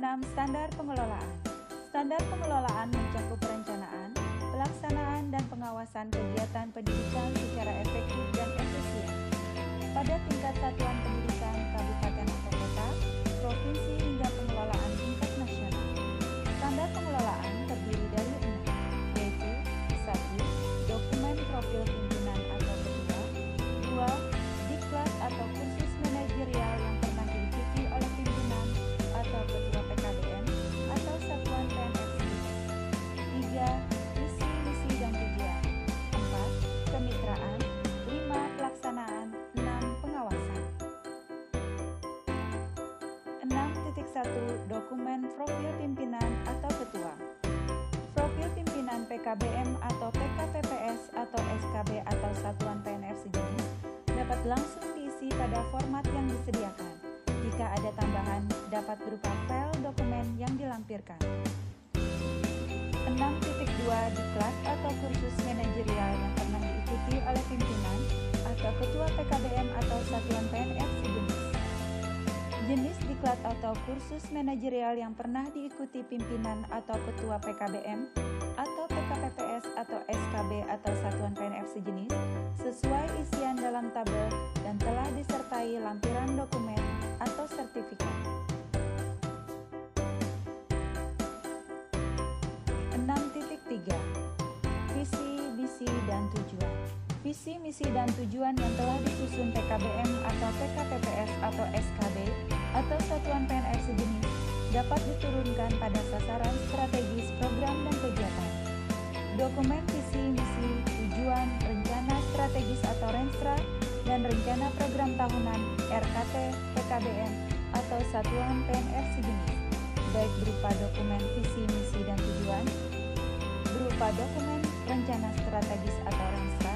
Standar pengelolaan. Standar pengelolaan mencakup perencanaan, pelaksanaan, dan pengawasan kegiatan pendidikan secara efektif dan efisien pada tingkat satuan pendidikan kabupaten atau kota, provinsi hingga pengelolaan tingkat nasional. Standar pengelolaan terdiri dari 6, yaitu 1. Dokumen profil pimpinan atau ketua. 2. Diklat atau kursus manajerial yang pernah diikuti oleh pimpinan atau ketua PKBM atau satuan PNFC. 3. Visi, misi, dan tujuan. 4. Kemitraan. 5. Pelaksanaan. 6. Pengawasan. 6.1 Dokumen profil pimpinan atau ketua. Profil pimpinan PKBM atau PKPPS atau SKB atau satuan PNF sejenis dapat langsung diisi pada format yang disediakan. Jika ada tambahan, dapat berupa file dokumen yang dilampirkan. 6.2 Diklat atau kursus manajerial yang pernah diikuti oleh pimpinan atau ketua PKBM atau satuan PNF sejenis. Jenis diklat atau kursus manajerial yang pernah diikuti pimpinan atau ketua PKBM atau PKPPS atau SKB atau satuan PNF sejenis sesuai isian dalam tabel dan telah disertai lampiran dokumen atau sertifikat. 6.3 Visi, misi, dan tujuan. Visi, misi, dan tujuan yang telah disusun PKBM atau PKPPS atau SKB atau satuan PNF sejenis dapat diturunkan pada sasaran strategis program dan kegiatan. Dokumen visi, misi, tujuan, rencana strategis atau Renstra, dan rencana program tahunan RKT, PKBM, atau satuan PNF sejenis, baik berupa dokumen visi, misi, dan tujuan, berupa dokumen rencana strategis atau Renstra,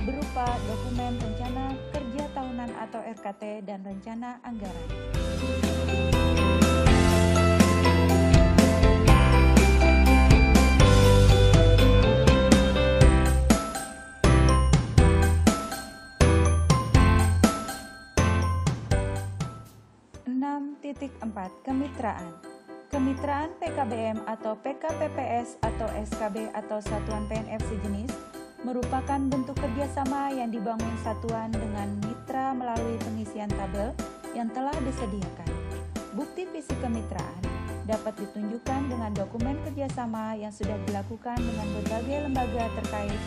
berupa dokumen rencana kerja tahunan atau RKT, dan rencana anggaran. Titik 4. Kemitraan. Kemitraan PKBM atau PKPPS atau SKB atau satuan PNF sejenis merupakan bentuk kerjasama yang dibangun satuan dengan mitra melalui pengisian tabel yang telah disediakan. Bukti visi kemitraan dapat ditunjukkan dengan dokumen kerjasama yang sudah dilakukan dengan berbagai lembaga terkait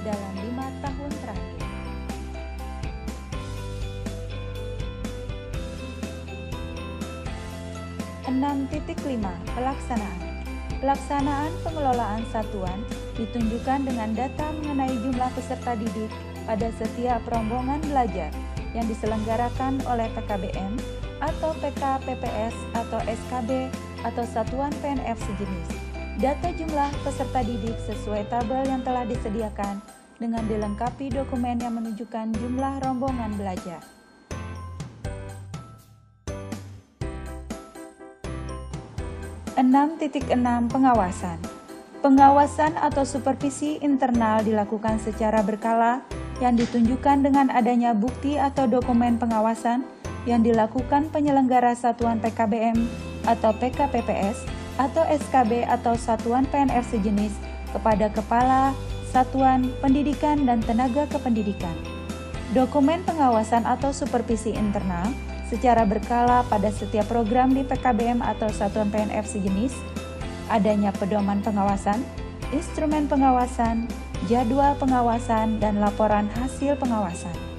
dalam 5 tahun terakhir. 6.5 Pelaksanaan. Pelaksanaan pengelolaan satuan ditunjukkan dengan data mengenai jumlah peserta didik pada setiap rombongan belajar yang diselenggarakan oleh PKBM atau PKPPS atau SKB atau satuan PNF sejenis. Data jumlah peserta didik sesuai tabel yang telah disediakan dengan dilengkapi dokumen yang menunjukkan jumlah rombongan belajar. 6.6 Pengawasan. Pengawasan atau supervisi internal dilakukan secara berkala yang ditunjukkan dengan adanya bukti atau dokumen pengawasan yang dilakukan penyelenggara satuan PKBM atau PKPPS atau SKB atau satuan PNF sejenis kepada kepala satuan pendidikan dan tenaga kependidikan. Dokumen pengawasan atau supervisi internal secara berkala pada setiap program di PKBM atau satuan PNF sejenis, adanya pedoman pengawasan, instrumen pengawasan, jadwal pengawasan, dan laporan hasil pengawasan.